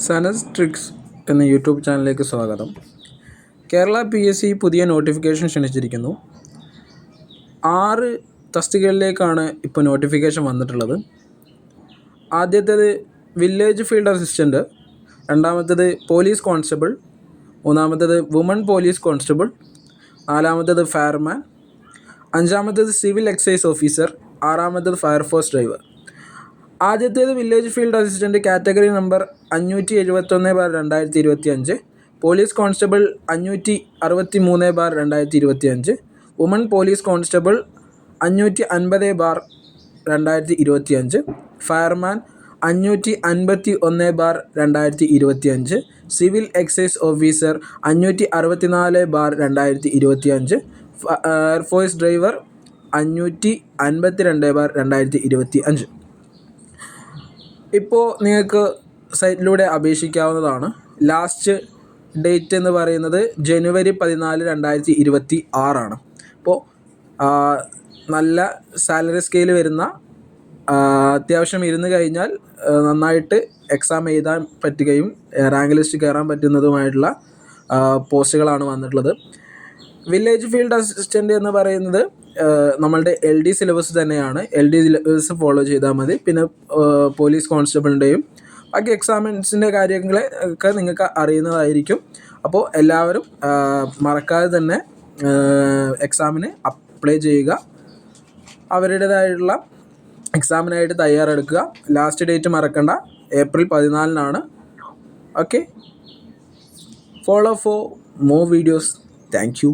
Sanas tricks എന്ന YouTube ചാനലിലേക്ക് സ്വാഗതം. കേരള PSC പുതിയ നോട്ടിഫിക്കേഷൻ ക്ഷണിച്ചിരിക്കുന്നു. 6 തസ്തികകളിലേക്കാണ് ഇപ്പോൾ നോട്ടിഫിക്കേഷൻ വന്നിട്ടുള്ളത്. ആദ്യത്തേത് വില്ലേജ് ഫീൽഡ് അസിസ്റ്റൻറ്റ്, രണ്ടാമത്തേത് പോലീസ് കോൺസ്റ്റബിൾ, മൂന്നാമത്തേത് വുമൺ പോലീസ് കോൺസ്റ്റബിൾ, നാലാമത്തേത് ഫയർമാൻ, അഞ്ചാമത്തേത് സിവിൽ എക്സൈസ് ഓഫീസർ, ആറാമത്തേത് ഫയർഫോഴ്സ് ഡ്രൈവർ. ആദ്യത്തേത് village field assistant category number 571/2025, police constable 563/2025, woman police constable 550/2025, fireman 551/2025, civil excise officer 564/2025, fire force driver 552/2025. ഇപ്പോൾ നിങ്ങൾക്ക് സൈറ്റിലൂടെ അപേക്ഷിക്കാവുന്നതാണ്. ലാസ്റ്റ് ഡേറ്റ് എന്ന് പറയുന്നത് January 14, 2026. അപ്പോൾ നല്ല സാലറി സ്കെയിൽ വരുന്ന, അത്യാവശ്യം ഇരുന്ന് കഴിഞ്ഞാൽ നന്നായിട്ട് എക്സാം എഴുതാൻ പറ്റുകയും റാങ്ക് ലിസ്റ്റ് കയറാൻ പറ്റുന്നതുമായിട്ടുള്ള പോസ്റ്റുകളാണ് വന്നിട്ടുള്ളത്. വില്ലേജ് ഫീൽഡ് അസിസ്റ്റൻ്റ് എന്ന് പറയുന്നത് നമ്മളുടെ LD സിലബസ് തന്നെയാണ്. LD സിലബസ് ഫോളോ ചെയ്താൽ മതി. പിന്നെ പോലീസ് കോൺസ്റ്റബിളിൻ്റെയും ബാക്കി എക്സാമിൻസിൻ്റെ കാര്യങ്ങളെ ഒക്കെ നിങ്ങൾക്ക് അറിയുന്നതായിരിക്കും. അപ്പോൾ എല്ലാവരും മറക്കാതെ തന്നെ എക്സാമിന് അപ്ലൈ ചെയ്യുക. അവരുടേതായിട്ടുള്ള എക്സാമിനായിട്ട് തയ്യാറെടുക്കുക. ലാസ്റ്റ് ഡേറ്റ് മറക്കണ്ട, April 14. Okay, follow for more videos. Thank you.